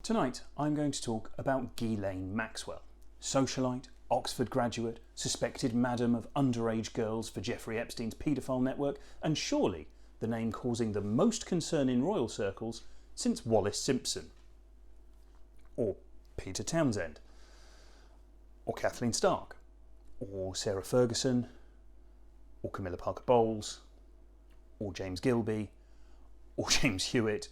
Tonight I'm going to talk about Ghislaine Maxwell, socialite, Oxford graduate, suspected madam of underage girls for Jeffrey Epstein's paedophile network, and surely the name causing the most concern in royal circles since Wallis Simpson, or Peter Townsend, or Kathleen Stark, or Sarah Ferguson, or Camilla Parker Bowles, or James Gilby, or James Hewitt,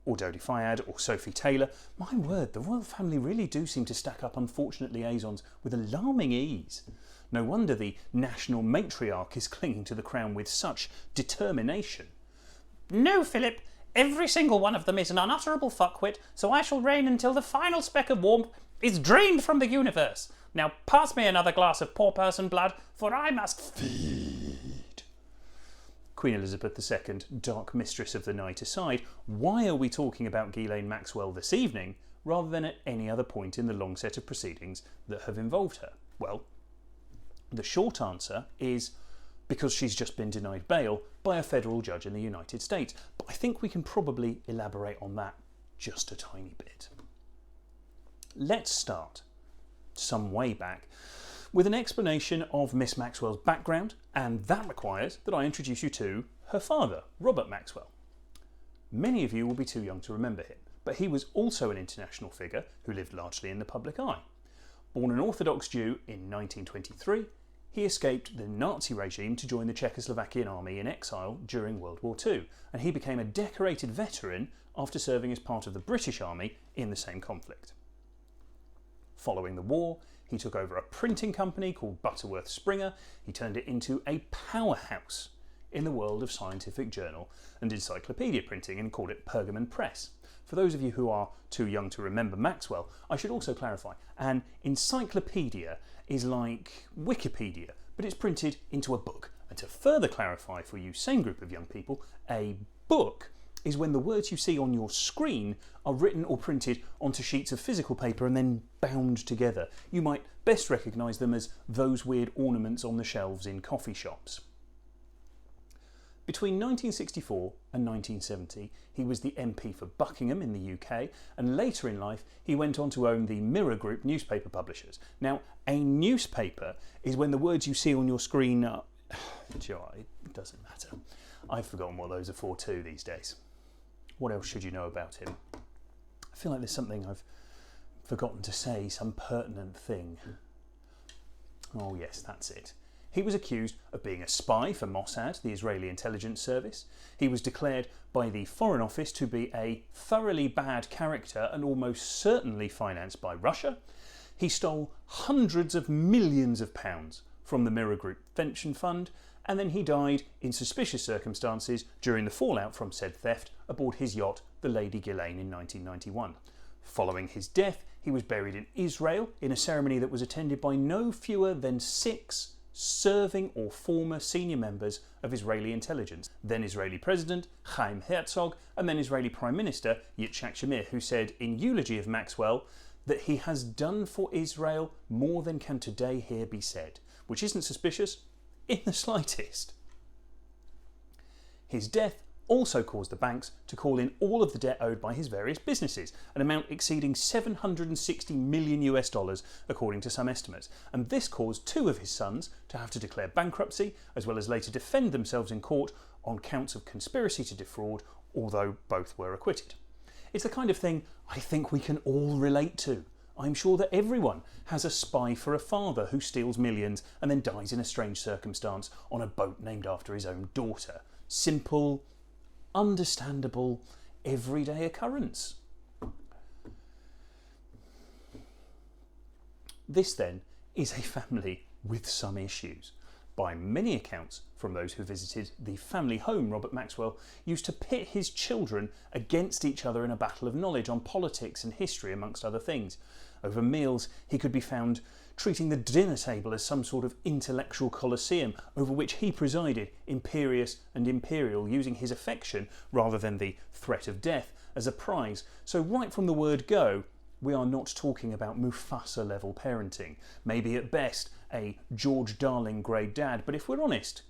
or Dodi Fayed, or Sophie Taylor. My word, the royal family really do seem to stack up unfortunate liaisons with alarming ease. No wonder the national matriarch is clinging to the crown with such determination. No, Philip, every single one of them is an unutterable fuckwit, so I shall reign until the final speck of warmth is drained from the universe. Now pass me another glass of poor person blood, for I must feed. Queen Elizabeth II, dark mistress of the night aside, why are we talking about Ghislaine Maxwell this evening rather than at any other point in the long set of proceedings that have involved her? Well, the short answer is because she's just been denied bail by a federal judge in the United States, but I think we can probably elaborate on that just a tiny bit. Let's start some way back with an explanation of Miss Maxwell's background, and that requires that I introduce you to her father, Robert Maxwell. Many of you will be too young to remember him, but he was also an international figure who lived largely in the public eye. Born an Orthodox Jew in 1923, he escaped the Nazi regime to join the Czechoslovakian army in exile during World War II, and he became a decorated veteran after serving as part of the British Army in the same conflict. Following the war, he took over a printing company called Butterworth Springer. He turned it into a powerhouse in the world of scientific journal and encyclopedia printing and called it Pergamon Press. For those of you who are too young to remember Maxwell, I should also clarify, an encyclopedia is like Wikipedia, but it's printed into a book. And to further clarify for you same group of young people, a book is when the words you see on your screen are written or printed onto sheets of physical paper and then bound together. You might best recognise them as those weird ornaments on the shelves in coffee shops. Between 1964 and 1970, he was the MP for Buckingham in the UK, and later in life he went on to own the Mirror Group newspaper publishers. Now, a newspaper is when the words you see on your screen are... it doesn't matter. I've forgotten what those are for too these days. What else should you know about him? I feel like there's something I've forgotten to say, some pertinent thing. Oh yes, that's it. He was accused of being a spy for Mossad, the Israeli intelligence service. He was declared by the Foreign Office to be a thoroughly bad character and almost certainly financed by Russia. He stole hundreds of millions of pounds from the Mirror Group pension fund, and then he died in suspicious circumstances during the fallout from said theft aboard his yacht, the Lady Ghislaine, in 1991. Following his death, he was buried in Israel in a ceremony that was attended by no fewer than 6 serving or former senior members of Israeli intelligence, then Israeli President Chaim Herzog, and then Israeli Prime Minister Yitzhak Shamir, who said in eulogy of Maxwell that he has done for Israel more than can today here be said, which isn't suspicious in the slightest. His death also caused the banks to call in all of the debt owed by his various businesses, an amount exceeding $760 million according to some estimates, and this caused 2 of his sons to have to declare bankruptcy, as well as later defend themselves in court on counts of conspiracy to defraud, although both were acquitted. It's the kind of thing I think we can all relate to. I'm sure that everyone has a spy for a father who steals millions and then dies in a strange circumstance on a boat named after his own daughter. Simple, understandable, everyday occurrence. This then is a family with some issues. By many accounts from those who visited the family home, Robert Maxwell used to pit his children against each other in a battle of knowledge on politics and history, amongst other things. Over meals, he could be found treating the dinner table as some sort of intellectual colosseum over which he presided, imperious and imperial, using his affection rather than the threat of death as a prize. So right from the word go, we are not talking about Mufasa level parenting. Maybe at best a George Darling grade dad, but if we're honest,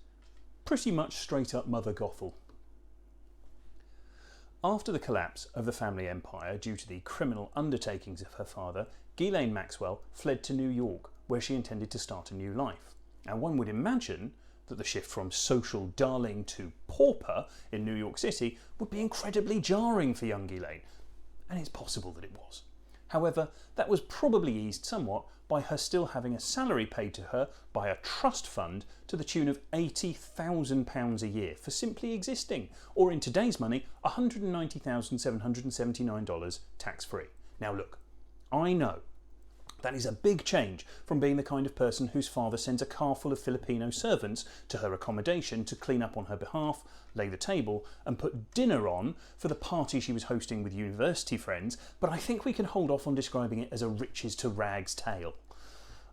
pretty much straight up Mother Gothel. After the collapse of the family empire due to the criminal undertakings of her father, Ghislaine Maxwell fled to New York, where she intended to start a new life. Now, one would imagine that the shift from social darling to pauper in New York City would be incredibly jarring for young Ghislaine, and it's possible that it was. However, that was probably eased somewhat by her still having a salary paid to her by a trust fund to the tune of £80,000 a year for simply existing, or in today's money, $190,779 tax-free. Now look, I know that is a big change from being the kind of person whose father sends a car full of Filipino servants to her accommodation to clean up on her behalf, lay the table and put dinner on for the party she was hosting with university friends, but I think we can hold off on describing it as a riches to rags tale.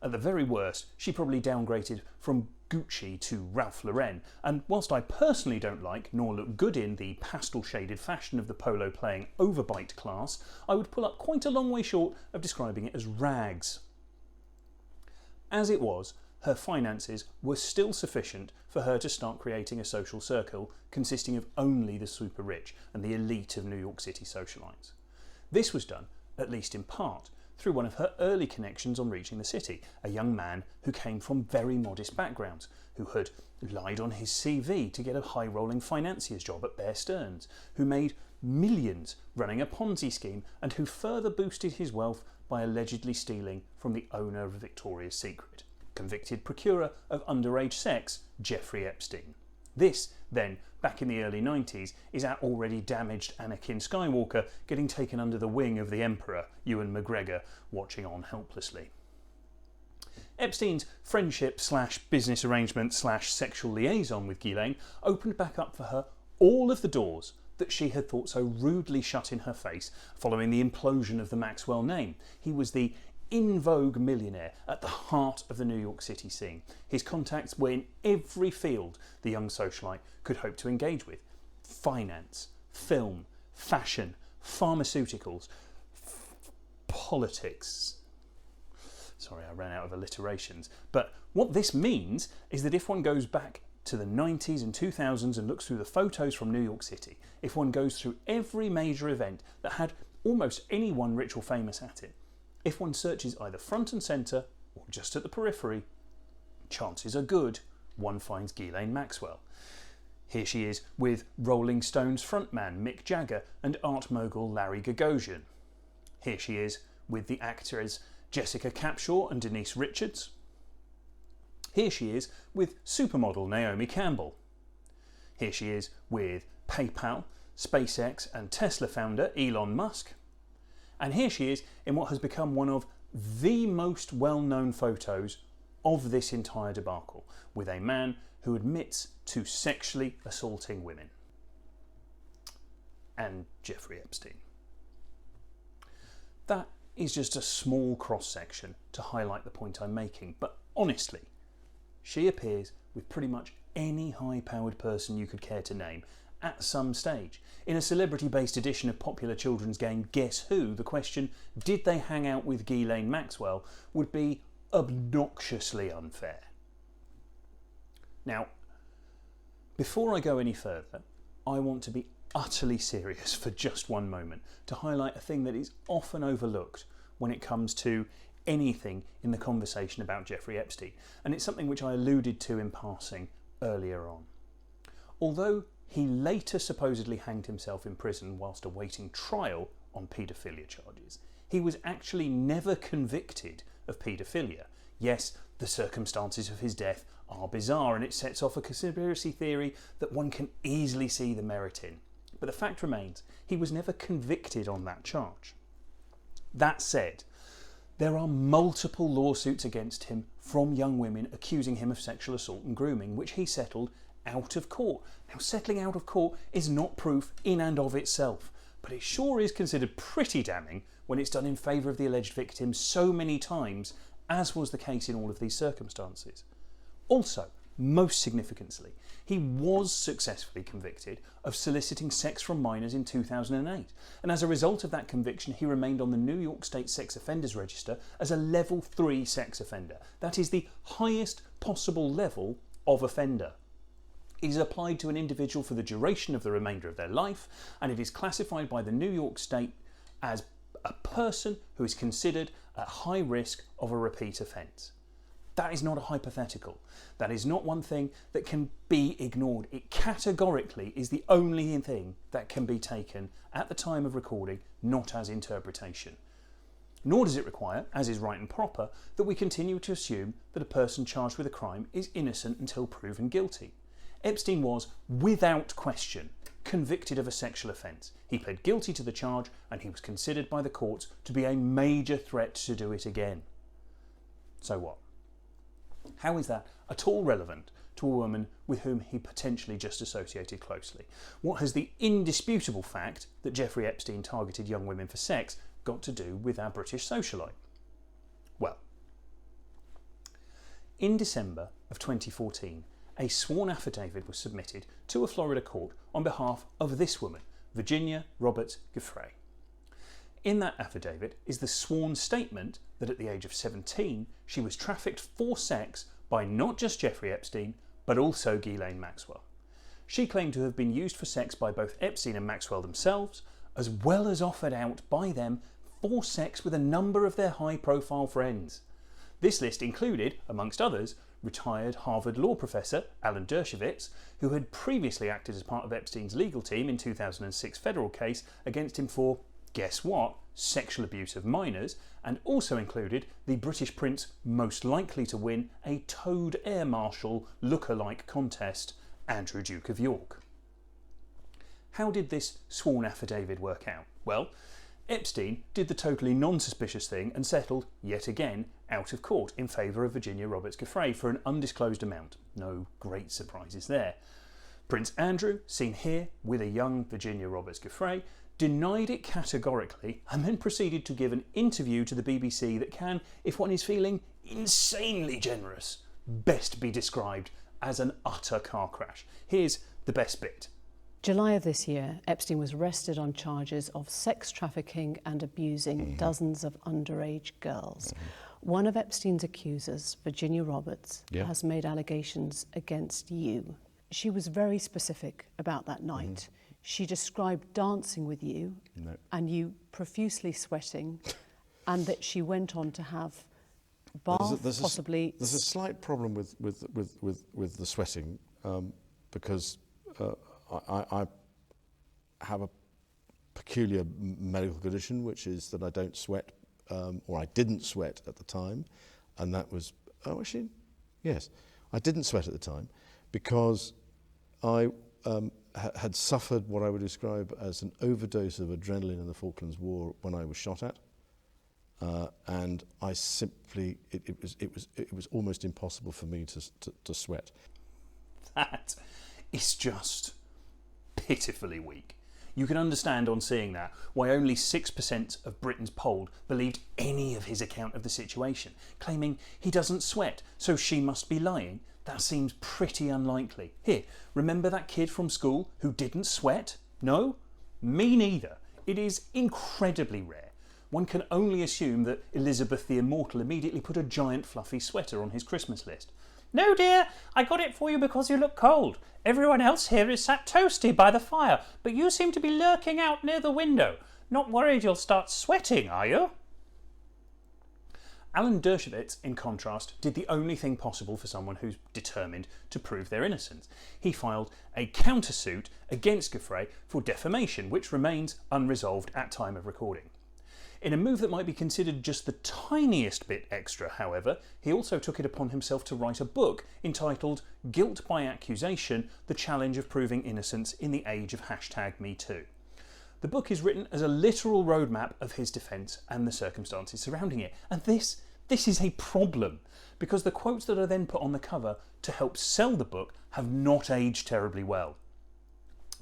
At the very worst, she probably downgraded from Gucci to Ralph Lauren, and whilst I personally don't like nor look good in the pastel-shaded fashion of the polo-playing overbite class, I would pull up quite a long way short of describing it as rags. As it was, her finances were still sufficient for her to start creating a social circle consisting of only the super rich and the elite of New York City socialites. This was done, at least in part, through one of her early connections on reaching the city, a young man who came from very modest backgrounds, who had lied on his CV to get a high-rolling financier's job at Bear Stearns, who made millions running a Ponzi scheme, and who further boosted his wealth by allegedly stealing from the owner of Victoria's Secret, convicted procurer of underage sex, Jeffrey Epstein. This, then, back in the early 90s, is our already damaged Anakin Skywalker getting taken under the wing of the Emperor, Ewan McGregor, watching on helplessly. Epstein's friendship/business arrangement/sexual liaison with Ghislaine opened back up for her all of the doors that she had thought so rudely shut in her face following the implosion of the Maxwell name. He was the in vogue millionaire at the heart of the New York City scene. His contacts were in every field the young socialite could hope to engage with: finance, film, fashion, pharmaceuticals, politics. Sorry, I ran out of alliterations. But what this means is that if one goes back to the 90s and 2000s and looks through the photos from New York City, if one goes through every major event that had almost anyone rich or famous at it, if one searches either front and centre or just at the periphery, chances are good one finds Ghislaine Maxwell. Here she is with Rolling Stones frontman Mick Jagger and art mogul Larry Gagosian. Here she is with the actors Jessica Capshaw and Denise Richards. Here she is with supermodel Naomi Campbell. Here she is with PayPal, SpaceX and Tesla founder Elon Musk. And here she is in what has become one of the most well-known photos of this entire debacle, with a man who admits to sexually assaulting women. And Jeffrey Epstein. That is just a small cross-section to highlight the point I'm making, but honestly, she appears with pretty much any high-powered person you could care to name at some stage. In a celebrity-based edition of popular children's game Guess Who, the question, did they hang out with Ghislaine Maxwell, would be obnoxiously unfair. Now, before I go any further, I want to be utterly serious for just one moment to highlight a thing that is often overlooked when it comes to anything in the conversation about Jeffrey Epstein, and it's something which I alluded to in passing earlier on. Although he later supposedly hanged himself in prison whilst awaiting trial on paedophilia charges, he was actually never convicted of paedophilia. Yes, the circumstances of his death are bizarre, and it sets off a conspiracy theory that one can easily see the merit in. But the fact remains, he was never convicted on that charge. That said, there are multiple lawsuits against him from young women accusing him of sexual assault and grooming, which he settled out of court. Now, settling out of court is not proof in and of itself, but it sure is considered pretty damning when it's done in favour of the alleged victim so many times, as was the case in all of these circumstances. Also, most significantly, he was successfully convicted of soliciting sex from minors in 2008, and as a result of that conviction he remained on the New York State Sex Offenders Register as a Level 3 sex offender. That is the highest possible level of offender. It is applied to an individual for the duration of the remainder of their life, and it is classified by the New York State as a person who is considered at high risk of a repeat offence. That is not a hypothetical. That is not one thing that can be ignored. It categorically is the only thing that can be taken at the time of recording, not as interpretation. Nor does it require, as is right and proper, that we continue to assume that a person charged with a crime is innocent until proven guilty. Epstein was, without question, convicted of a sexual offence. He pled guilty to the charge, and he was considered by the courts to be a major threat to do it again. So what? How is that at all relevant to a woman with whom he potentially just associated closely? What has the indisputable fact that Jeffrey Epstein targeted young women for sex got to do with our British socialite? Well, in December of 2014, a sworn affidavit was submitted to a Florida court on behalf of this woman, Virginia Roberts Giuffre. In that affidavit is the sworn statement that at the age of 17 she was trafficked for sex by not just Jeffrey Epstein but also Ghislaine Maxwell. She claimed to have been used for sex by both Epstein and Maxwell themselves, as well as offered out by them for sex with a number of their high-profile friends. This list included, amongst others, retired Harvard law professor Alan Dershowitz, who had previously acted as part of Epstein's legal team in 2006 federal case against him for, guess what, sexual abuse of minors, and also included the British prince most likely to win a Toad Air Marshal look-alike contest, Andrew Duke of York. How did this sworn affidavit work out? Well, Epstein did the totally non-suspicious thing and settled, yet again, out of court in favour of Virginia Roberts Giuffre for an undisclosed amount. No great surprises there. Prince Andrew, seen here with a young Virginia Roberts Giuffre, denied it categorically and then proceeded to give an interview to the BBC that can, if one is feeling insanely generous, best be described as an utter car crash. Here's the best bit. July of this year, Epstein was arrested on charges of sex trafficking and abusing dozens of underage girls. One of Epstein's accusers, Virginia Roberts, has made allegations against you. She was very specific about that night. She described dancing with you and you profusely sweating, and that she went on to have possibly... There's a slight problem with the sweating because I have a peculiar medical condition, which is that I don't sweat, or I didn't sweat at the time, and that was... Oh, actually, yes. I didn't sweat at the time because I had suffered what I would describe as an overdose of adrenaline in the Falklands War when I was shot at, and I simply... It was almost impossible for me to sweat. That is just pitifully weak. You can understand on seeing that why only 6% of Britons polled believed any of his account of the situation, claiming he doesn't sweat, so she must be lying. That seems pretty unlikely. Here, remember that kid from school who didn't sweat? No? Me neither. It is incredibly rare. One can only assume that Elizabeth the Immortal immediately put a giant fluffy sweater on his Christmas list. No, dear, I got it for you because you look cold. Everyone else here is sat toasty by the fire, but you seem to be lurking out near the window. Not worried you'll start sweating, are you? Alan Dershowitz, in contrast, did the only thing possible for someone who's determined to prove their innocence. He filed a countersuit against Giuffre for defamation, which remains unresolved at time of recording. In a move that might be considered just the tiniest bit extra, however, he also took it upon himself to write a book entitled Guilt by Accusation, The Challenge of Proving Innocence in the Age of #MeToo. The book is written as a literal roadmap of his defence and the circumstances surrounding it. And this is a problem, because the quotes that are then put on the cover to help sell the book have not aged terribly well.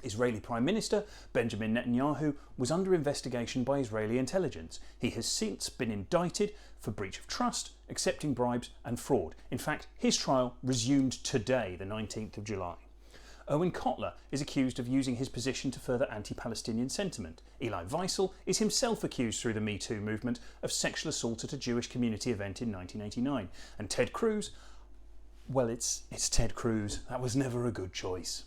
Israeli Prime Minister Benjamin Netanyahu was under investigation by Israeli intelligence. He has since been indicted for breach of trust, accepting bribes and fraud. In fact, his trial resumed today, the 19th of July. Owen Kotler is accused of using his position to further anti-Palestinian sentiment. Eli Wiesel is himself accused through the Me Too movement of sexual assault at a Jewish community event in 1989. And Ted Cruz, well, it's Ted Cruz. That was never a good choice.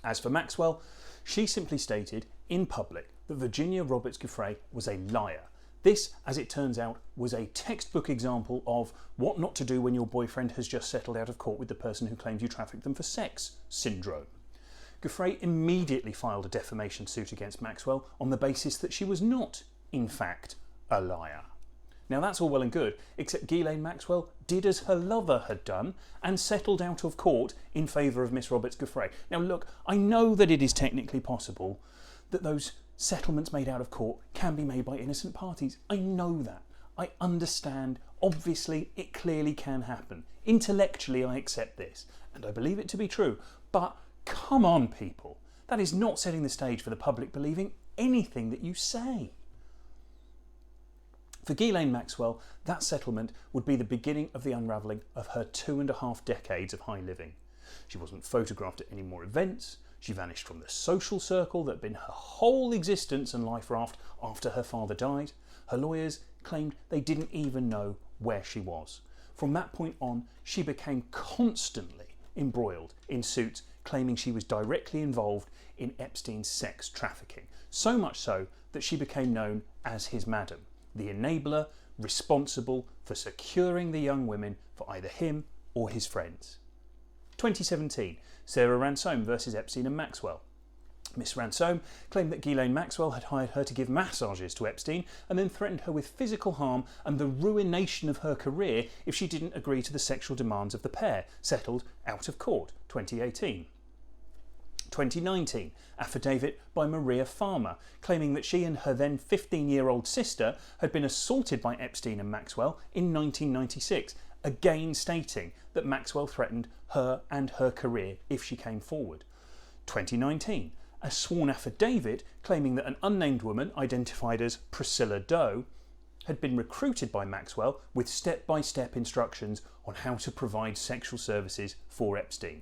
As for Maxwell, she simply stated in public that Virginia Roberts Giuffre was a liar. This, as it turns out, was a textbook example of what not to do when your boyfriend has just settled out of court with the person who claims you trafficked them for sex syndrome. Giuffre immediately filed a defamation suit against Maxwell on the basis that she was not, in fact, a liar. Now that's all well and good, except Ghislaine Maxwell did as her lover had done and settled out of court in favour of Miss Roberts Giuffre. Now look, I know that it is technically possible that those settlements made out of court can be made by innocent parties. I know that. I understand. Obviously, it clearly can happen. Intellectually, I accept this, and I believe it to be true. But come on, people. That is not setting the stage for the public believing anything that you say. For Ghislaine Maxwell, that settlement would be the beginning of the unravelling of her 2.5 decades of high living. She wasn't photographed at any more events. She vanished from the social circle that had been her whole existence and life raft after her father died. Her lawyers claimed they didn't even know where she was. From that point on, she became constantly embroiled in suits claiming she was directly involved in Epstein's sex trafficking. So much so that she became known as his madam, the enabler responsible for securing the young women for either him or his friends. 2017, Sarah Ransome versus Epstein and Maxwell. Miss Ransome claimed that Ghislaine Maxwell had hired her to give massages to Epstein and then threatened her with physical harm and the ruination of her career if she didn't agree to the sexual demands of the pair, settled out of court, 2018. 2019, affidavit by Maria Farmer, claiming that she and her then 15-year-old sister had been assaulted by Epstein and Maxwell in 1996, again stating that Maxwell threatened her and her career if she came forward. 2019, a sworn affidavit claiming that an unnamed woman identified as Priscilla Doe had been recruited by Maxwell with step-by-step instructions on how to provide sexual services for Epstein.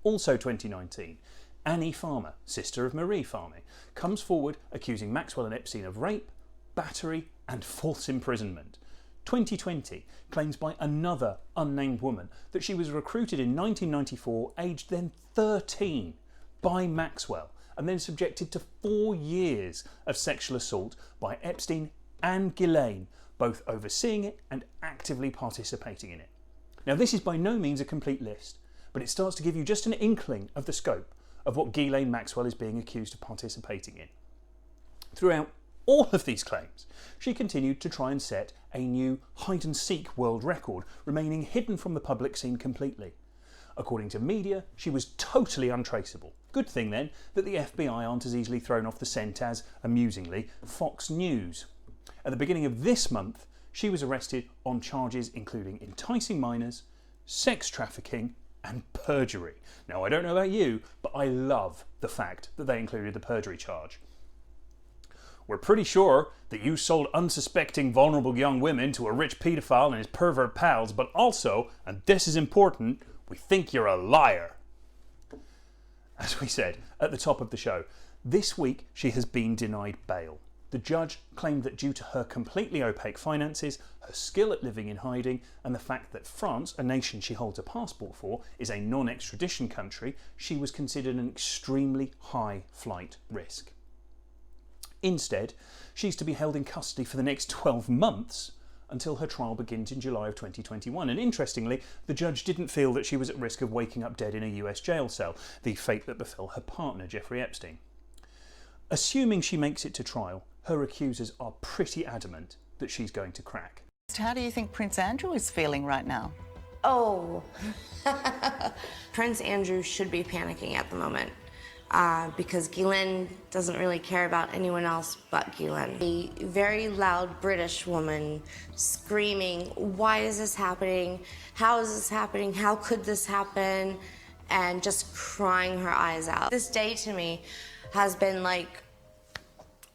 Also 2019, Annie Farmer, sister of Marie Farmer, comes forward accusing Maxwell and Epstein of rape, battery and false imprisonment. 2020 claims by another unnamed woman that she was recruited in 1994, aged then 13, by Maxwell and then subjected to 4 years of sexual assault by Epstein and Ghislaine, both overseeing it and actively participating in it. Now this is by no means a complete list, but it starts to give you just an inkling of the scope of what Ghislaine Maxwell is being accused of participating in. Throughout all of these claims, she continued to try and set a new hide-and-seek world record, remaining hidden from the public scene completely. According to media, she was totally untraceable. Good thing then that the FBI aren't as easily thrown off the scent as, amusingly, Fox News. At the beginning of this month, she was arrested on charges including enticing minors, sex trafficking and perjury. Now I don't know about you, but I love the fact that they included the perjury charge. We're pretty sure that you sold unsuspecting vulnerable young women to a rich paedophile and his pervert pals, but also, and this is important, we think you're a liar. As we said at the top of the show, this week she has been denied bail. The judge claimed that due to her completely opaque finances, her skill at living in hiding, and the fact that France, a nation she holds a passport for, is a non-extradition country, she was considered an extremely high flight risk. Instead, she's to be held in custody for the next 12 months until her trial begins in July of 2021. And interestingly, the judge didn't feel that she was at risk of waking up dead in a US jail cell, the fate that befell her partner, Jeffrey Epstein. Assuming she makes it to trial, her accusers are pretty adamant that she's going to crack. How do you think Prince Andrew is feeling right now? Oh, Prince Andrew should be panicking at the moment because Ghislaine doesn't really care about anyone else but Ghislaine. A very loud British woman screaming, "Why is this happening? How is this happening? How could this happen?" And just crying her eyes out. This day to me has been like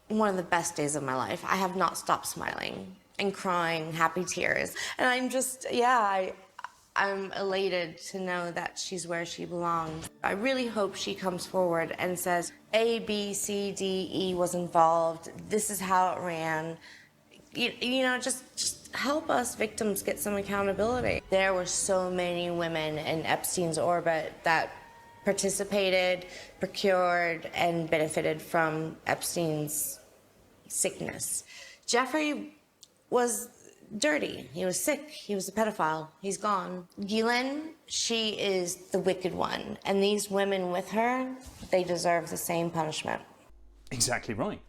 one of the best days of my life. I have not stopped smiling and crying happy tears. And I'm just, I'm elated to know that she's where she belongs. I really hope she comes forward and says, A, B, C, D, E was involved. This is how it ran. You know, just help us victims get some accountability. There were so many women in Epstein's orbit that participated, procured, and benefited from Epstein's sickness. Jeffrey was dirty. He was sick. He was a pedophile. He's gone. Ghislaine, she is the wicked one. And these women with her, they deserve the same punishment. Exactly right.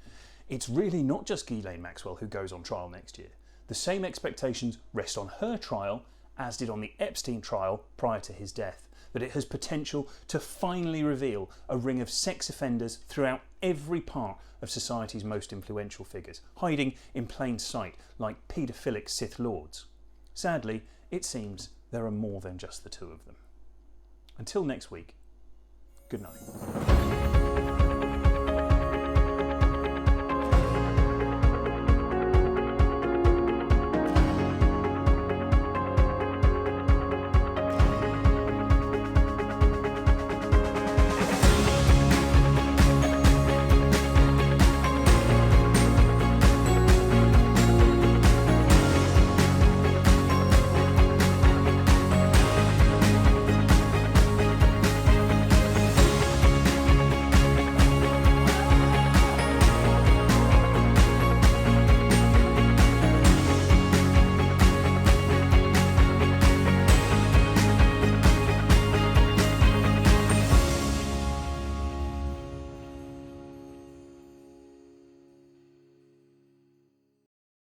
It's really not just Ghislaine Maxwell who goes on trial next year. The same expectations rest on her trial as did on the Epstein trial prior to his death, that it has potential to finally reveal a ring of sex offenders throughout every part of society's most influential figures, hiding in plain sight like paedophilic Sith Lords. Sadly, it seems there are more than just the two of them. Until next week, good night.